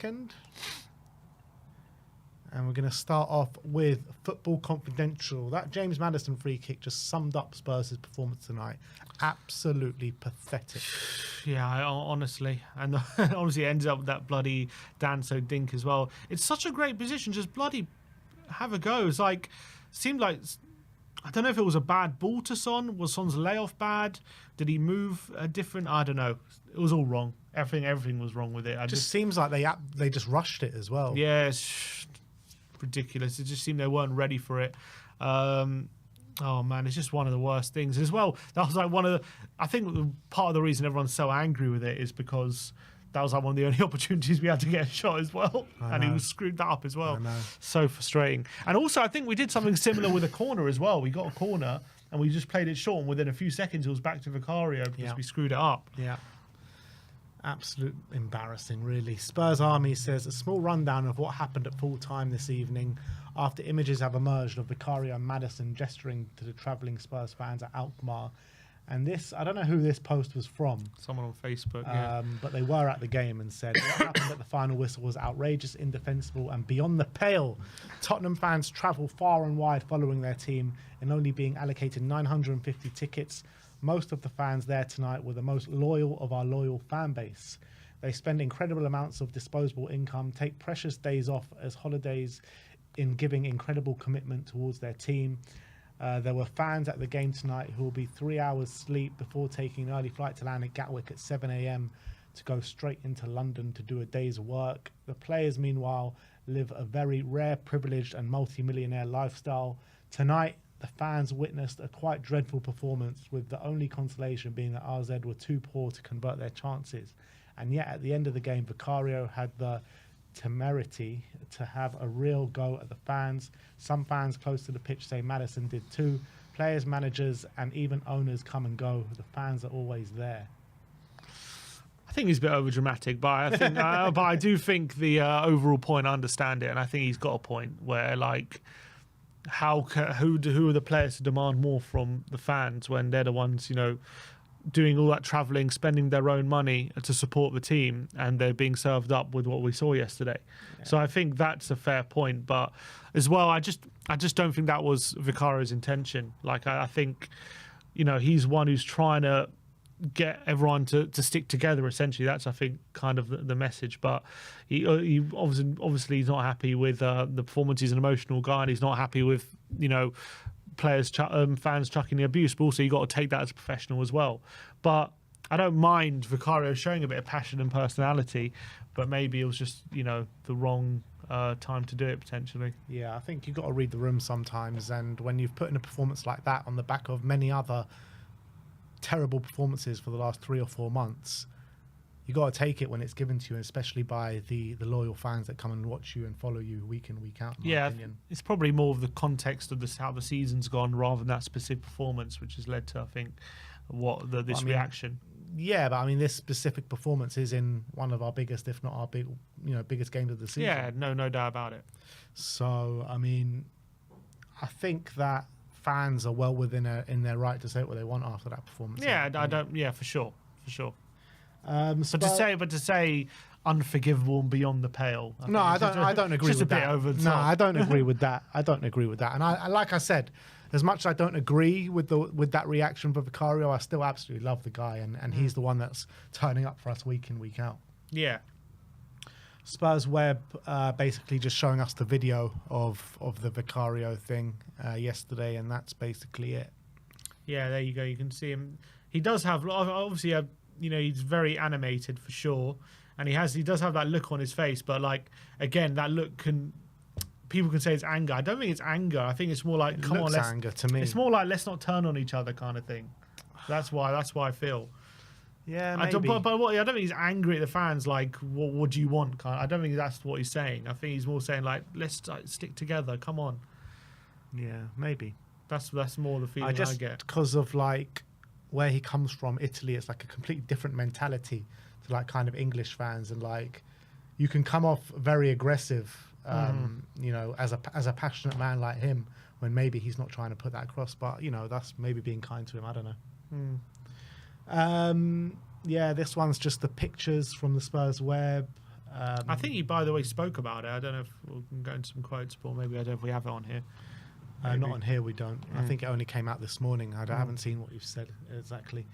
second. And we're going to start off with Football Confidential. That James Maddison free kick just summed up Spurs' performance tonight. Absolutely pathetic. Yeah, honestly. And honestly, it ends up with that bloody Danso dink as well. It's such a great position. Just bloody have a go. It's like, seemed like, I don't know if it was a bad ball to Son. Was Son's layoff bad? Did he move a different? I don't know. It was all wrong. Everything was wrong with it. It just seems like they just rushed it as well. Yeah, it's ridiculous. It just seemed they weren't ready for it. Oh man, it's just one of the worst things as well. That was like one of the, I think part of the reason everyone's so angry with it is because that was like one of the only opportunities we had to get a shot as well. And he was screwed that up as well. So frustrating. And also I think we did something similar with a corner as well. We got a corner and we just played it short, and within a few seconds it was back to Vicario because we screwed it up. Yeah. Absolute embarrassing, really. Spurs Army says a small rundown of what happened at full time this evening after images have emerged of Vicario and Maddison gesturing to the travelling Spurs fans at Alkmaar. And this, I don't know who this post was from. Someone on Facebook, but they were at the game and said, what happened at the final whistle was outrageous, indefensible and beyond the pale. Tottenham fans travel far and wide following their team and only being allocated 950 tickets. Most of the fans there tonight were the most loyal of our loyal fan base. They spend incredible amounts of disposable income, take precious days off as holidays in giving incredible commitment towards their team. There were fans at the game tonight who will be 3 hours sleep before taking an early flight to land at Gatwick at 7 a.m. to go straight into London to do a day's work. The players, meanwhile, live a very rare, privileged and multi-millionaire lifestyle. Tonight, the fans witnessed a quite dreadful performance, with the only consolation being that RZ were too poor to convert their chances. And yet, at the end of the game, Vicario had the temerity to have a real go at the fans. Some fans close to the pitch say Maddison did too. Players, managers, and even owners come and go. The fans are always there. I think he's a bit overdramatic, but I think, but I do think the overall point, I understand it, and I think he's got a point where, like, who are the players to demand more from the fans when they're the ones, you know, doing all that travelling, spending their own money to support the team, and they're being served up with what we saw yesterday. Yeah. So I think that's a fair point, but as well, I just don't think that was Vicario's intention. Like, I think, you know, he's one who's trying to get everyone to stick together, essentially. That's, I think, kind of the message. But he obviously he's not happy with the performance. He's an emotional guy, and he's not happy with, you know, players, fans chucking the abuse. But also, you got to take that as a professional as well. But I don't mind Vicario showing a bit of passion and personality, but maybe it was just, you know, the wrong time to do it, potentially. Yeah, I think you've got to read the room sometimes, and when you've put in a performance like that on the back of many other terrible performances for the last 3 or 4 months, you got to take it when it's given to you, especially by the loyal fans that come and watch you and follow you week in, week out. In my opinion. It's probably more of the context of how the season's gone rather than that specific performance, which has led to, I think, this reaction. Yeah, but I mean, this specific performance is in one of our biggest, if not our biggest games of the season. Yeah, no doubt about it. So, I mean, I think that fans are well within in their right to say what they want after that performance. Yeah, I don't. Yeah, for sure. But to say unforgivable and beyond the pale. I don't agree with that. Just a bit over the top. No, I don't agree with that. And I like I said, as much as I don't agree with that reaction for Vicario, I still absolutely love the guy, and he's the one that's turning up for us week in, week out. Yeah. Spurs Web basically just showing us the video of the Vicario thing yesterday, and that's basically it. Yeah, there you go. You can see him. He does have, obviously, he's very animated for sure, and he does have that look on his face. But like, again, that look people can say it's anger. I don't think it's anger. I think it's more like, anger to me. It's more like, let's not turn on each other kind of thing. That's why I feel. Yeah, maybe. I don't think he's angry at the fans. Like, what do you want? I don't think that's what he's saying. I think he's more saying, like, let's stick together. Come on. Yeah, maybe. That's more the feeling I get. Because of like where he comes from, Italy, it's like a completely different mentality to like kind of English fans, and like you can come off very aggressive, you know, as a passionate man like him, when maybe he's not trying to put that across. But you know, that's maybe being kind to him. I don't know. Yeah, this one's just the pictures from the Spurs web. I think he, by the way, spoke about it. I don't know if we can go into some quotes, or maybe I don't know if we have it on here. Not on here, we don't. I think it only came out this morning. I haven't seen what you've said exactly.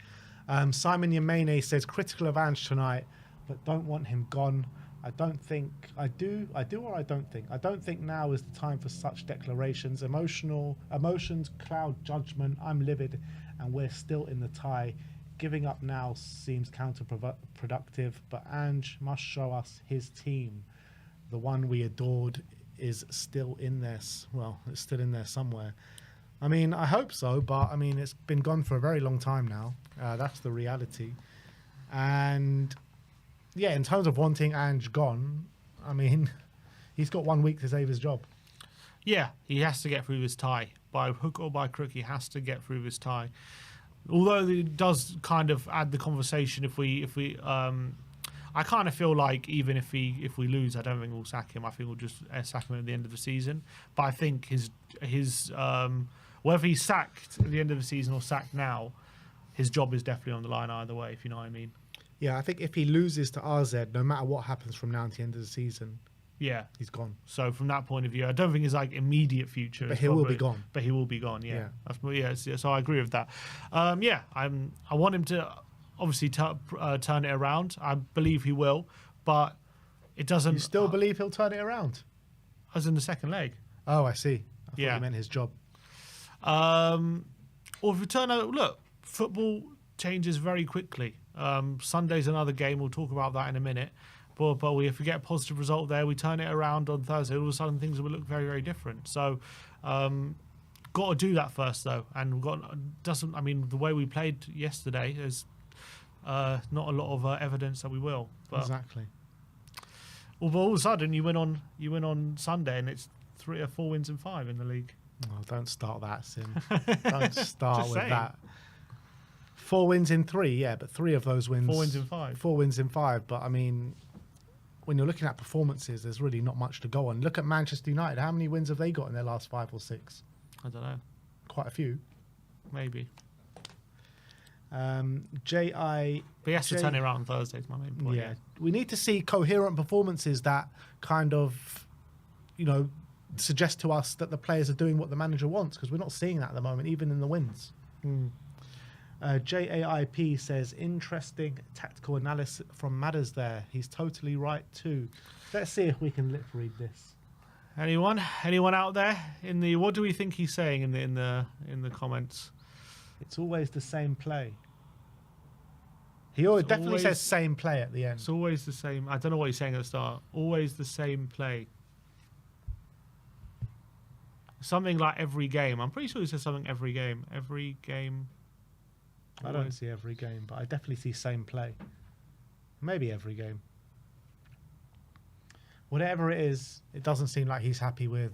Simon Yemene says, critical of Ange tonight, but don't want him gone. I don't think I do or I don't think. I don't think now is the time for such declarations. Emotions cloud judgment. I'm livid, and we're still in the tie. Giving up now seems counterproductive, but Ange must show us his team. The one we adored is still in there. Well, it's still in there somewhere. I mean, I hope so, but I mean, it's been gone for a very long time now. That's the reality. And yeah, in terms of wanting Ange gone, I mean, he's got 1 week to save his job. Yeah, he has to get through this tie. By hook or by crook, he has to get through this tie. Although it does kind of add the conversation if we I kind of feel like even if we lose, I don't think we'll sack him. I think we'll just sack him at the end of the season. But I think his whether he's sacked at the end of the season or sacked now, his job is definitely on the line either way, if you know what I mean. Yeah, I think if he loses to RZ, no matter what happens from now to the end of the season, yeah, he's gone. So from that point of view, I don't think his like immediate future. But he will be gone. But he will be gone. Yeah, so I agree with that. I want him to obviously turn it around. I believe he will, but it doesn't. You still believe he'll turn it around? As in the second leg. Oh, I see. I thought you meant his job. Or if we turn out, look, football changes very quickly. Sunday's another game. We'll talk about that in a minute. But if we get a positive result there, we turn it around on Thursday, all of a sudden things will look very, very different. So, got to do that first, though. And the way we played yesterday, there's not a lot of evidence that we will. But exactly. Although all of a sudden you win on Sunday and it's 3 or 4 wins in 5 in the league. Oh, don't start that, Sim. Don't start with that. 4 wins in 3, yeah, but 3 of those wins. 4 wins in 5. 4 wins in 5, but I mean, when you're looking at performances, there's really not much to go on. Look at Manchester United. How many wins have they got in their last 5 or 6? I don't know. Quite a few. Maybe. But he has to turn it around on Thursday, is my main point. Yeah. We need to see coherent performances that kind of, suggest to us that the players are doing what the manager wants, because we're not seeing that at the moment, even in the wins. JAIP says, interesting tactical analysis from Madders there. He's totally right too. Let's see if we can lip read this. Anyone out there what do we think he's saying in the comments? It's always the same play. He always definitely says same play at the end. It's always the same. I don't know what he's saying at the start. Always the same play. Something like every game. I'm pretty sure he says something every game. Every game. I don't see every game, but I definitely see same play. Maybe every game. Whatever it is, it doesn't seem like he's happy with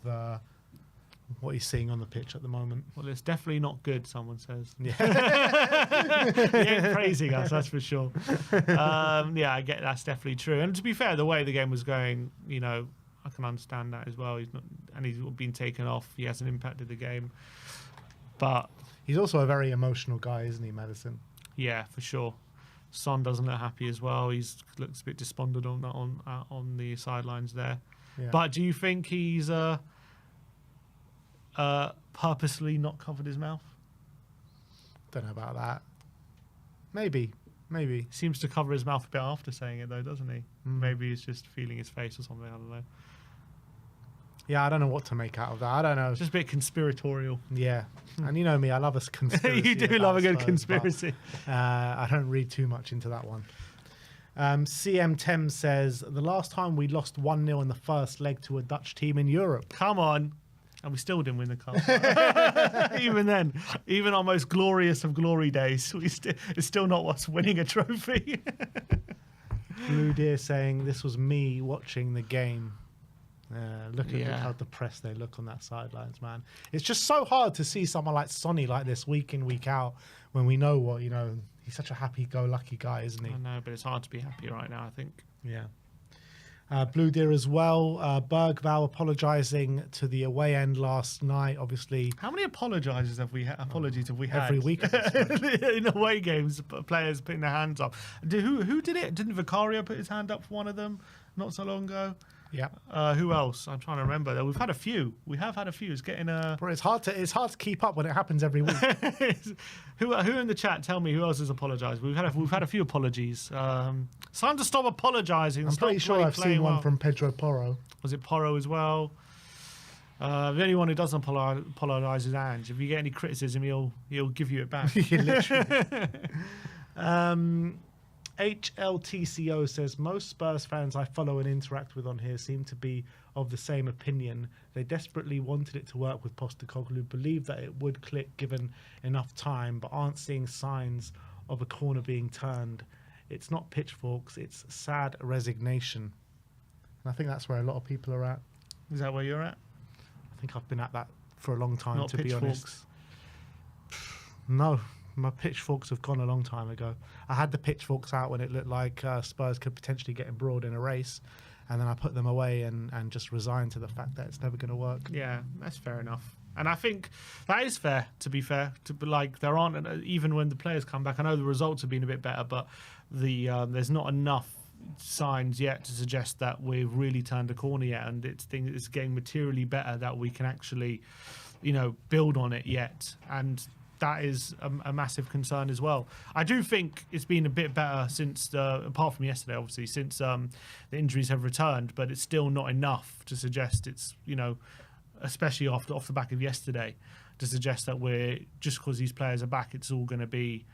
what he's seeing on the pitch at the moment. Well, it's definitely not good, someone says. Yeah. He ain't praising us, that's for sure. I get that's definitely true. And to be fair, the way the game was going, I can understand that as well. He's been taken off. He hasn't impacted the game. But he's also a very emotional guy, isn't he, Maddison? Yeah, for sure. Son doesn't look happy as well. He looks a bit despondent on the sidelines there. Yeah. But do you think he's purposely not covered his mouth? Don't know about that. Maybe. Seems to cover his mouth a bit after saying it, though, doesn't he? Maybe he's just feeling his face or something. I don't know. Yeah, I don't know what to make out of that. I don't know. It's just a bit conspiratorial. Yeah. And you know me, I love a conspiracy. You do love a good conspiracy. I don't read too much into that one. CM Tem says, the last time we lost 1-0 in the first leg to a Dutch team in Europe. Come on. And we still didn't win the cup. Even then, even our most glorious of glory days, it's still not what's winning a trophy. Blue Deer saying, this was me watching the game. Look how depressed they look on that sidelines, man. It's just so hard to see someone like Sonny like this week in, week out, when we know what, he's such a happy-go-lucky guy, isn't he? I know, but it's hard to be happy right now, I think. Yeah. Blue Deer as well. Bergval apologising to the away end last night, obviously. How many apologies have we had? Every week. In away games, players putting their hands up. Who did it? Didn't Vicario put his hand up for one of them? not so long ago. Yeah. Who else? I'm trying to remember. We've had a few. We have had a few. It's getting Bro, it's hard to keep up when it happens every week. who in the chat? Tell me who else has apologised. We've had a few apologies. It's time to stop apologising. I'm pretty sure I've seen one from Pedro Porro. Was it Porro as well? The only one who doesn't apologise is Ange. If you get any criticism, he'll give you it back. Literally. HLTCO says, most Spurs fans I follow and interact with on here seem to be of the same opinion. They desperately wanted it to work with Postecoglou, believed that it would click given enough time, but aren't seeing signs of a corner being turned. It's not pitchforks, it's sad resignation. And I think that's where a lot of people are at. Is that where you're at? I think I've been at that for a long time, not to be honest. No. My pitchforks have gone a long time ago. I had the pitchforks out when it looked like Spurs could potentially get embroiled in a race, and then I put them away and just resigned to the fact that it's never going to work. Yeah, that's fair enough. And I think that is fair, to be fair. There aren't, even when the players come back, I know the results have been a bit better, but there's not enough signs yet to suggest that we've really turned a corner yet, and it's getting materially better that we can actually, build on it yet. And that is a massive concern as well. I do think it's been a bit better since, apart from yesterday, obviously, since the injuries have returned, but it's still not enough to suggest it's, especially off the back of yesterday, to suggest that we're, just because these players are back, it's all going to be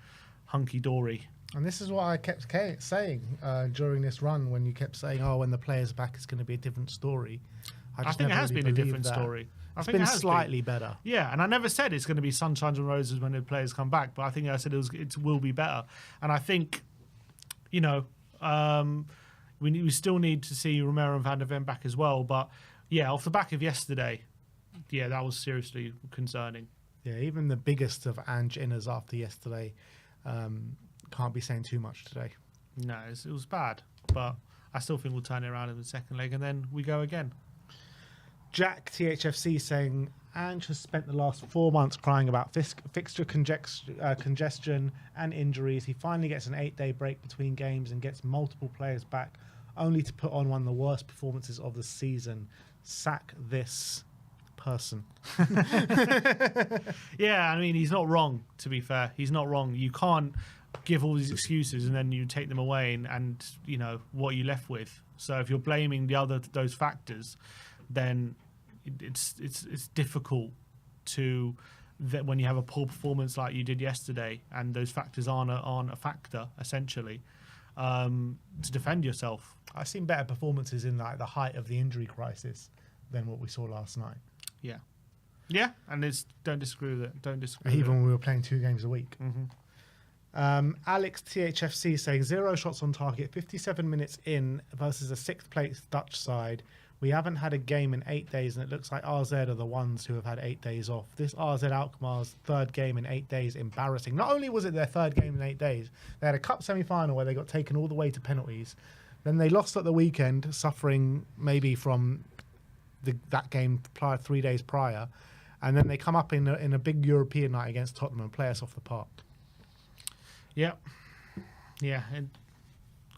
hunky-dory. And this is what I kept saying during this run, when you kept saying, when the players are back, it's going to be a different story. I think it has been a different story. It's been slightly better. Yeah, and I never said it's going to be sunshine and roses when the players come back, but I think I said it will be better. And I think, we still need to see Romero and Van der Ven back as well. But, yeah, off the back of yesterday, that was seriously concerning. Yeah, even the biggest of Ange inners after yesterday can't be saying too much today. No, it was bad, but I still think we'll turn it around in the second leg and then we go again. Jack THFC saying, Ange has spent the last 4 months crying about fixture congestion and injuries. He finally gets an 8-day break between games and gets multiple players back, only to put on one of the worst performances of the season. Sack this person. Yeah, I mean, he's not wrong, to be fair. He's not wrong. You can't give all these excuses and then you take them away and what are you left with? So if you're blaming those factors, then it's difficult to, that when you have a poor performance like you did yesterday and those factors aren't a factor, essentially, to defend yourself. I've seen better performances in the height of the injury crisis than what we saw last night. Yeah, and don't disagree with it. Don't disagree. Even when we were playing 2 games a week. Mm-hmm. Alex THFC saying 0 shots on target, 57 minutes in versus a 6th place Dutch side. We haven't had a game in 8 days, and it looks like RZ are the ones who have had 8 days off. This RZ Alkmaar's 3rd game in 8 days, embarrassing. Not only was it their 3rd game in 8 days, they had a cup semi-final where they got taken all the way to penalties. Then they lost at the weekend, suffering maybe from that game 3 days prior. And then they come up in a big European night against Tottenham and play us off the park. Yeah, and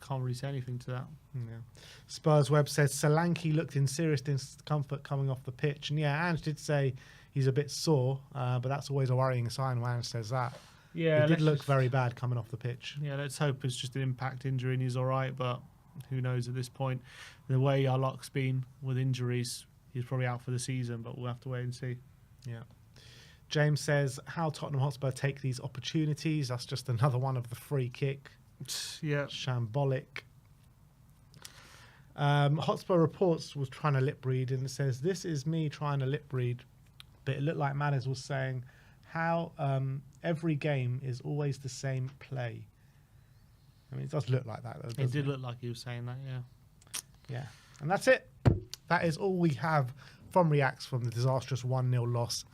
can't really say anything to that. Yeah. Spurs Web says Solanke looked in serious discomfort coming off the pitch. And yeah, Ange did say he's a bit sore, but that's always a worrying sign when Ange says that. Yeah, he did look very bad coming off the pitch. Yeah, let's hope it's just an impact injury and he's all right, but who knows at this point. The way our luck's been with injuries, he's probably out for the season, but we'll have to wait and see. Yeah. James says, how Tottenham Hotspur take these opportunities. That's just another one of the free kick. Yeah. Shambolic. Hotspur Reports was trying to lip read and it says, this is me trying to lip read. But it looked like Maddison was saying how every game is always the same play. I mean, it does look like that, though. It did look like he was saying that, yeah. Yeah. And that's it. That is all we have from Reacts from the disastrous 1-0 loss